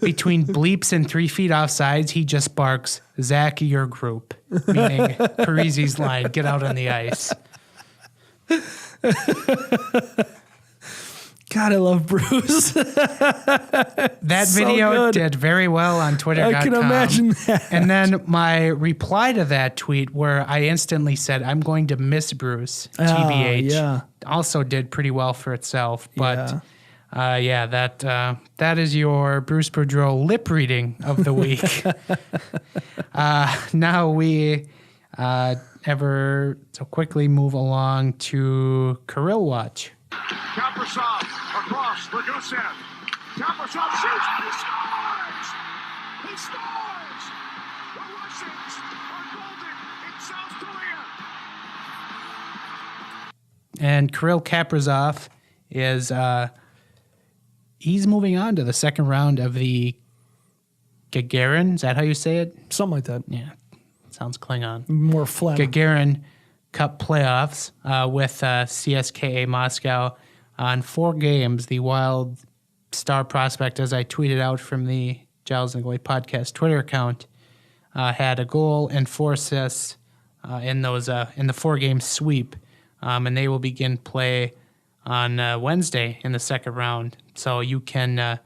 between bleeps and 3 feet offsides, he just barks, Zach, your group, meaning Parisi's line, get out on the ice. God, I love Bruce. That So video good. did very well on Twitter.com. I can imagine that. And then my reply to that tweet where I instantly said, I'm going to miss Bruce, TBH, yeah. also did pretty well for itself. But that is your Bruce Boudreau lip reading of the week. Now we so quickly move along to Kirill Watch. Kaprizov across for Gusev. Kaprizov shoots and he scores! He scores! The Russians are golden in South Korea. And Kirill Kaprizov is he's moving on to the second round of the Gagarin. Is that how you say it? Something like that. Yeah, sounds Klingon. More flat. Gagarin Cup playoffs with CSKA Moscow. On 4 games, the Wild star prospect, as I tweeted out from the Giles and Goalie podcast Twitter account, had a goal and 4 assists in the 4-game sweep, and they will begin play on Wednesday in the second round. So you can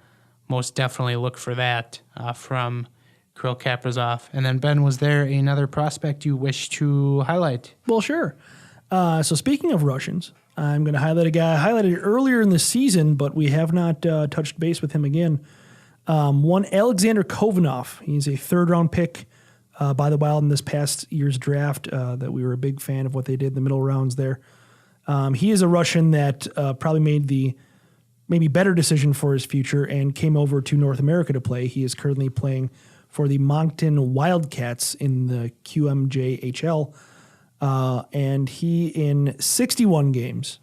most definitely look for that from Kirill Kaprizov. And then, Ben, was there another prospect you wish to highlight? Well, sure. So speaking of Russians, I'm going to highlight a guy I highlighted earlier in the season, but we have not touched base with him again. One Alexander Kovanov. He's a third-round pick by the Wild in this past year's draft that we were a big fan of what they did in the middle rounds there. He is a Russian that probably made the maybe better decision for his future and came over to North America to play. He is currently playing for the Moncton Wildcats in the QMJHL. And he, in 61 games,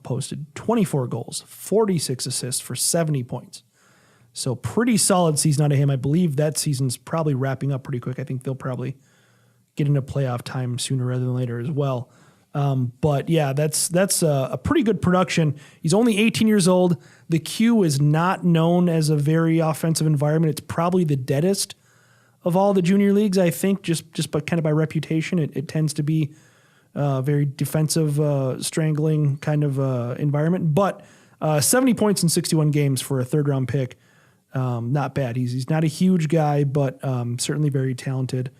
posted 24 goals, 46 assists for 70 points. So pretty solid season out of him. I believe that season's probably wrapping up pretty quick. I think they'll probably get into playoff time sooner rather than later as well. But yeah, that's a pretty good production. He's only 18 years old. The Q is not known as a very offensive environment. It's probably the deadest of all the junior leagues, I think, just by kind of by reputation. It tends to be a very defensive, strangling kind of environment. But 70 points in 61 games for a third-round pick, not bad. He's not a huge guy, but certainly very talented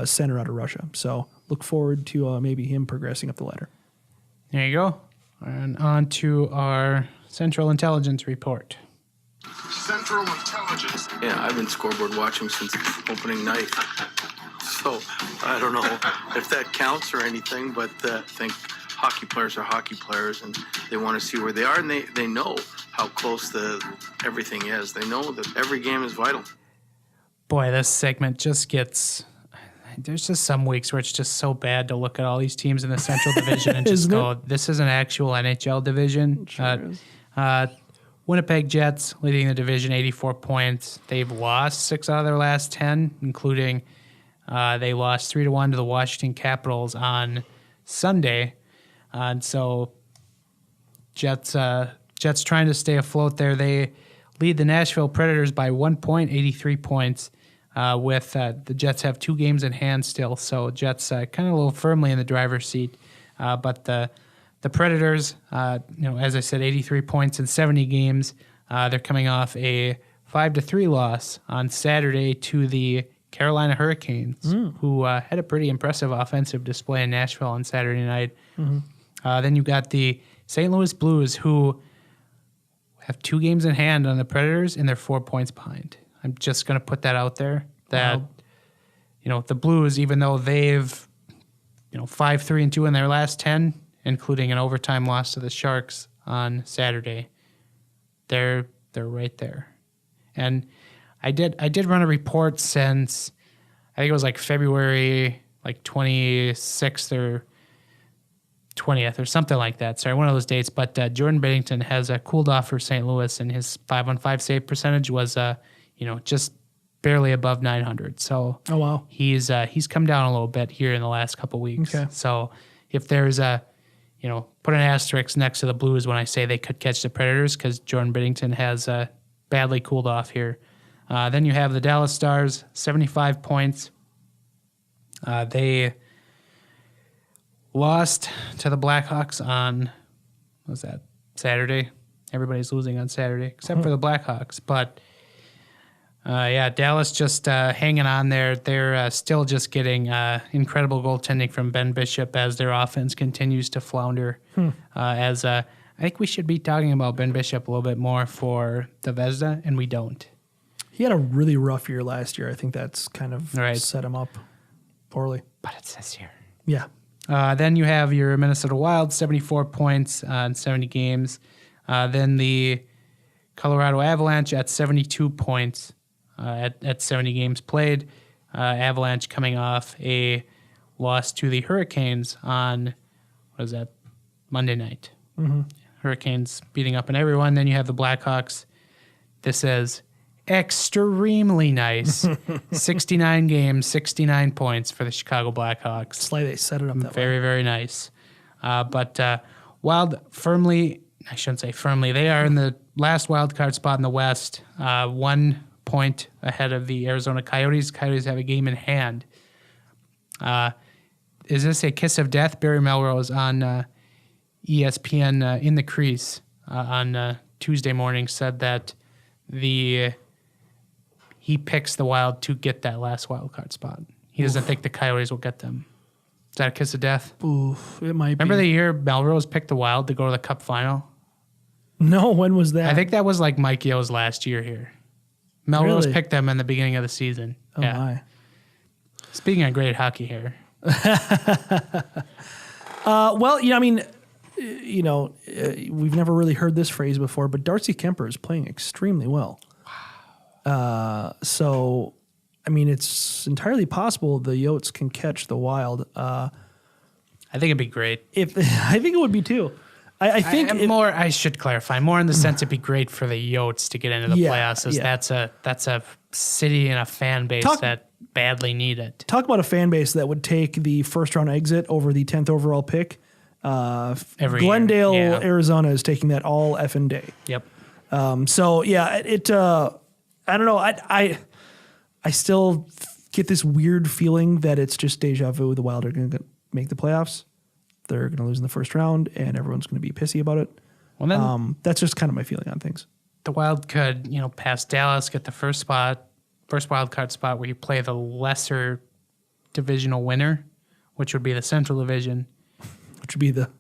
center out of Russia. So look forward to maybe him progressing up the ladder. There you go. And on to our Central Intelligence Report. Central Intelligence. Yeah, I've been scoreboard watching since opening night. So I don't know if that counts or anything, but I think hockey players are hockey players, and they want to see where they are, and they know how close everything is. They know that every game is vital. Boy, this segment just gets... There's just some weeks where it's just so bad to look at all these teams in the Central Division and just go, this is an actual NHL division. Winnipeg Jets leading the division, 84 points. They've lost 6 out of their last 10, including they lost 3-1 to the Washington Capitals on Sunday. And so Jets trying to stay afloat there. They lead the Nashville Predators by 1 point, 83 points. With the Jets have 2 games in hand still, so Jets kind of a little firmly in the driver's seat. But the Predators, as I said, 83 points in 70 games. They're coming off a 5-3 loss on Saturday to the Carolina Hurricanes, who had a pretty impressive offensive display in Nashville on Saturday night. Then you've got the St. Louis Blues, who have 2 games in hand on the Predators, and they're 4 points behind. I'm just going to put that out there that, the Blues, even though they've, 5-3-2 in their last 10, including an overtime loss to the Sharks on Saturday, they're right there. And I did run a report since, I think it was like February 26th or 20th or something like that. Sorry, one of those dates. But Jordan Binnington has cooled off for St. Louis, and his 5-on-5 save percentage was just barely above 900. So oh wow, he's come down a little bit here in the last couple weeks. Okay. So if there's put an asterisk next to the Blues when I say they could catch the Predators, because Jordan Binnington has badly cooled off here. Then you have the Dallas Stars, 75 points. They lost to the Blackhawks on, what was that, Saturday? Everybody's losing on Saturday, except for the Blackhawks. But, Dallas just hanging on there. They're still just getting incredible goaltending from Ben Bishop as their offense continues to flounder. I think we should be talking about Ben Bishop a little bit more for the Vezina, and we don't. He had a really rough year last year. I think that's kind of set him up poorly. But it's this year. Yeah. Then you have your Minnesota Wild, 74 points in 70 games. Then the Colorado Avalanche at 72 points at 70 games played. Avalanche coming off a loss to the Hurricanes on, Monday night. Hurricanes beating up on everyone. Then you have the Blackhawks. This is extremely nice. 69 games, 69 points for the Chicago Blackhawks. It's like they set it up that very, way. very nice. But Wild firmly, I shouldn't say firmly, they are in the last wild card spot in the West, 1 point ahead of the Arizona Coyotes. Coyotes have a game in hand. Is this a kiss of death? Barry Melrose on ESPN In the Crease on Tuesday morning said that he picks the Wild to get that last wild card spot. He doesn't think the Coyotes will get them. Is that a kiss of death? Oof, it might Remember be. the year Melrose picked the Wild to go to the Cup final? No, when was that? I think that was like Mike Yo's last year here. Melrose Really? picked them in the beginning of the season. Oh my. Speaking of great hockey here. We've never really heard this phrase before, but Darcy Kemper is playing extremely well. So, it's entirely possible the Yotes can catch the Wild. I think it'd be great. I think it would be too. I think I should clarify more in the sense it'd be great for the Yotes to get into the playoffs, as that's a city and a fan base that badly need it. Talk about a fan base that would take the first round exit over the 10th overall pick. Glendale, Arizona is taking that all effing day. Yep. I don't know. I still get this weird feeling that it's just deja vu. The Wild are going to make the playoffs. They're going to lose in the first round, and everyone's going to be pissy about it. Well, then that's just kind of my feeling on things. The Wild could, pass Dallas, get the first wild card spot where you play the lesser divisional winner, which would be the Central Division. Which would be the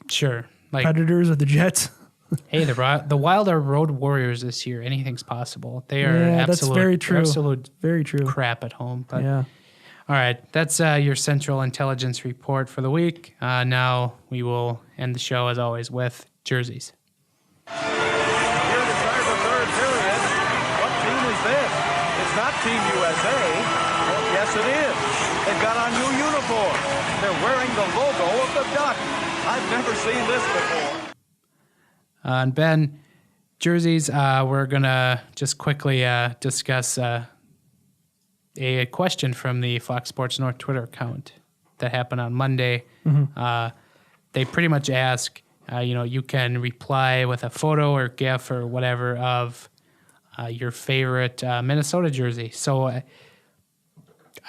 Sure. Predators or the Jets. Hey, the Wild are road warriors this year. Anything's possible. They are that's very true. Absolute very true. crap at home. But Yeah. all right, that's your Central Intelligence report for the week. Now we will end the show as always with jerseys. Here to start the third period. What team is this? It's not Team USA. Oh, yes, it is. They've got on new uniforms. They're wearing the logo of the Duck. I've never seen this before. And Ben, jerseys, we're going to just quickly discuss a question from the Fox Sports North Twitter account that happened on Monday. They pretty much ask, you can reply with a photo or GIF or whatever of your favorite Minnesota jersey. So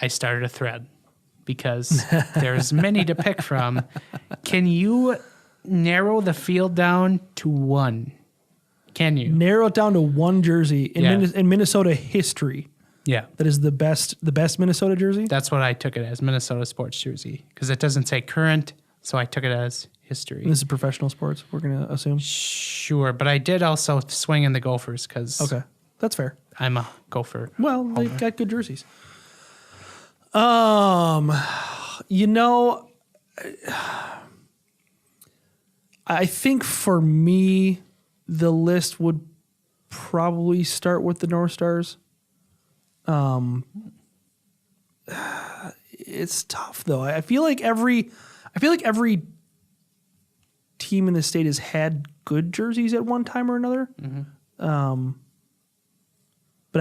I started a thread because there's many to pick from. Can you narrow the field down to one? Can you Narrow it down to one jersey in Minnesota history? Yeah, that is the best Minnesota jersey. That's what I took it as, Minnesota sports jersey, because it doesn't say current, so I took it as history. And this is professional sports, we're gonna assume. Sure, but I did also swing in the Gophers because okay, that's fair. I'm a Gopher. Well, they've got good jerseys. I think for me, the list would probably start with the North Stars. It's tough though. I feel like every team in the state has had good jerseys at one time or another. But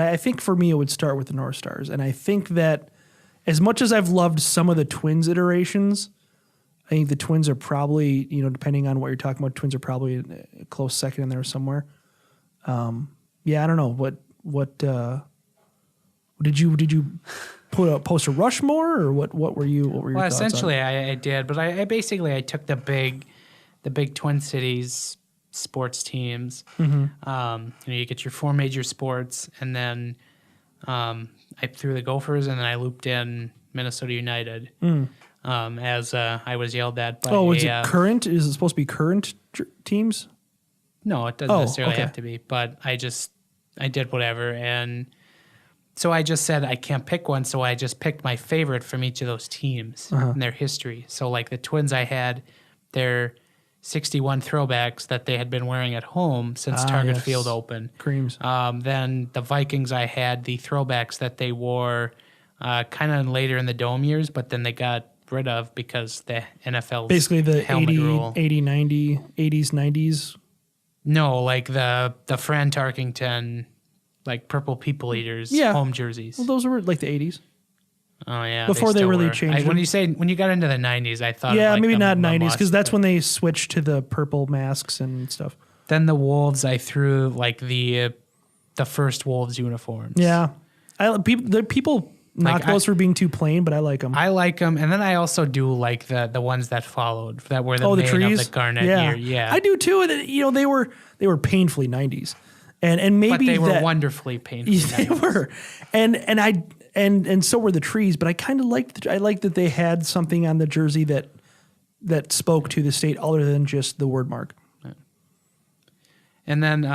I think for me, it would start with the North Stars. And I think that as much as I've loved some of the Twins iterations, I think the Twins are probably, depending on what you're talking about, Twins are probably a close second in there somewhere. I don't know. What did you post a Rushmore, or what were your thoughts essentially on? I did, but I basically took the big Twin Cities sports teams. You get your four major sports, and then I threw the Gophers, and then I looped in Minnesota United. As I was yelled at by is it current? Is it supposed to be current teams? No, it doesn't necessarily have to be, but I did whatever. And so I just said I can't pick one, so I just picked my favorite from each of those teams and their history. So like the Twins, I had their 61 throwbacks that they had been wearing at home since Target Field opened. Creams. Then the Vikings, I had the throwbacks that they wore kind of later in the Dome years, but then they got rid of because the NFL basically the helmet 80, rule. 80, 90, 80s, 90s. No, like the Fran Tarkington, like Purple People Eaters home jerseys. Well, those were like the 80s. Oh yeah, before they still really were. changed. When you got into the 90s, I thought maybe not the 90s because that's when they switched to the purple masks and stuff. Then the Wolves, I threw like the first Wolves uniforms. Yeah, people knock those for being too plain, but I like them. I like them, and then I also do like the ones that followed that were the main trees of the Garnett year. Yeah, I do too. And they were painfully 90s, and maybe but they were wonderfully painfully. They 90s. were, and so were the trees. But I kind of liked. I liked that they had something on the jersey that spoke to the state other than just the word mark. And then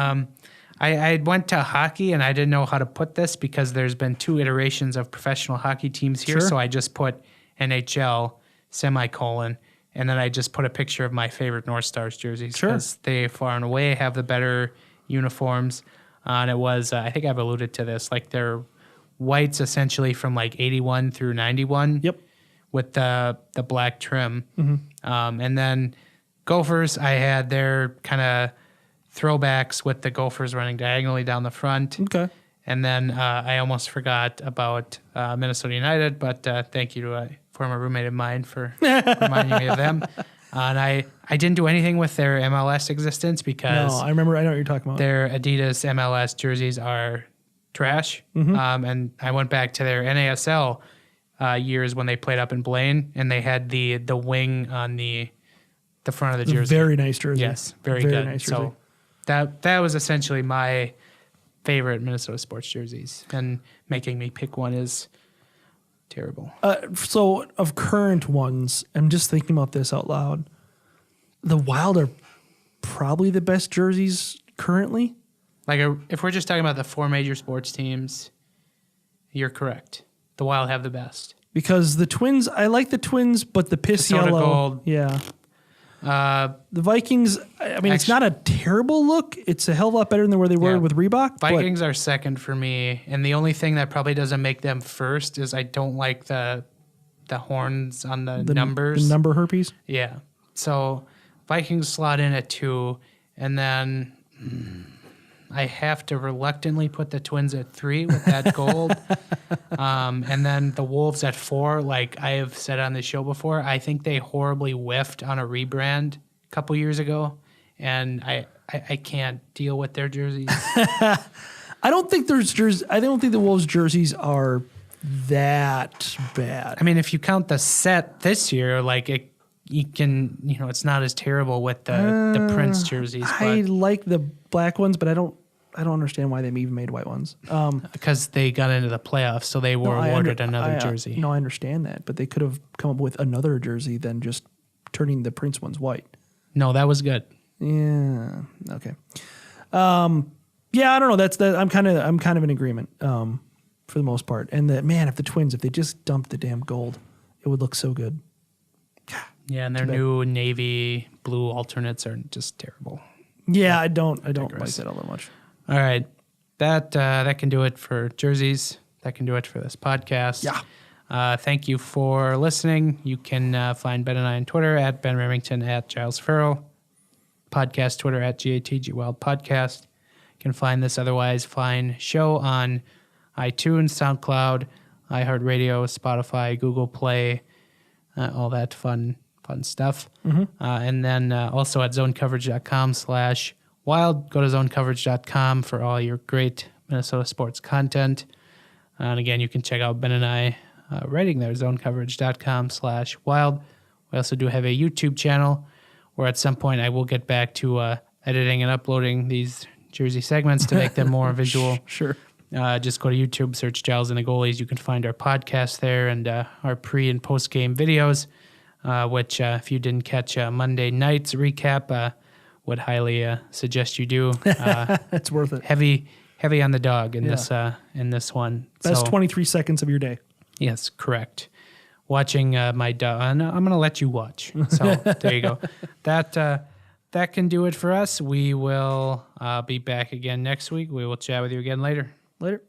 I went to hockey, and I didn't know how to put this because there's been two iterations of professional hockey teams here. Sure. So I just put NHL semicolon, and then I just put a picture of my favorite North Stars jerseys because they far and away have the better uniforms. And it was, I think I've alluded to this, like they're whites essentially from like 81 through 91. Yep. With the black trim. And then Gophers, I had their kind of throwbacks with the Gophers running diagonally down the front. Okay. And then I almost forgot about Minnesota United, but thank you to a former roommate of mine for reminding me of them. And I didn't do anything with their MLS existence because I know what you're talking about. Their Adidas MLS jerseys are trash. And I went back to their NASL years when they played up in Blaine, and they had the wing on the front of the jersey. Very nice jersey. Yes, very good. Nice jersey. So that was essentially my favorite Minnesota sports jerseys, and making me pick one is terrible. So of current ones, I'm just thinking about this out loud. The Wild are probably the best jerseys currently. Like, if we're just talking about the 4 major sports teams, you're correct. The Wild have the best. Because the Twins, I like the Twins, but the piss The soda yellow. gold. Yeah. The Vikings, I mean, it's not a terrible look. It's a hell of a lot better than where they were with Reebok. Vikings are second for me, and the only thing that probably doesn't make them first is I don't like the horns on the numbers. The number herpes? Yeah. So Vikings slot in at 2, and then I have to reluctantly put the Twins at 3 with that gold. And then the Wolves at 4, like I have said on the show before, I think they horribly whiffed on a rebrand a couple years ago, and I can't deal with their jerseys. I don't think the Wolves jerseys are that bad. I mean, if you count the set this year, like you can, it's not as terrible with the Prince jerseys. I like the black ones, but I don't understand why they even made white ones. Because they got into the playoffs, so they were awarded another jersey. No, I understand that, but they could have come up with another jersey than just turning the Prince ones white. No, that was good. Yeah. Okay. Yeah, I don't know. I'm kind of in agreement for the most part. And if the Twins, if they just dumped the damn gold, it would look so good. Yeah, and their new navy blue alternates are just terrible. Yeah, I don't like that all that much. All right, that can do it for jerseys. That can do it for this podcast. Yeah. Thank you for listening. You can find Ben and I on Twitter at Ben Remington, at Giles Farrell. Podcast Twitter at GATG Wild Podcast. You can find this otherwise fine show on iTunes, SoundCloud, iHeartRadio, Spotify, Google Play, all that fun stuff. Mm-hmm. And then also at zonecoverage.com/wild. Go to zonecoverage.com for all your great Minnesota sports content. And again, you can check out Ben and I writing there, zonecoverage.com/wild. We also do have a YouTube channel where at some point I will get back to editing and uploading these jersey segments to make them more visual. Sure. Just go to YouTube, search Giles and the Goalies. You can find our podcast there and our pre- and post-game videos, which if you didn't catch Monday night's recap, would highly suggest you do. It's worth it. Heavy on the dog in this one. Best 23 seconds of your day. Yes, correct. Watching my dog. I'm going to let you watch. So there you go. That can do it for us. We will be back again next week. We will chat with you again later. Later.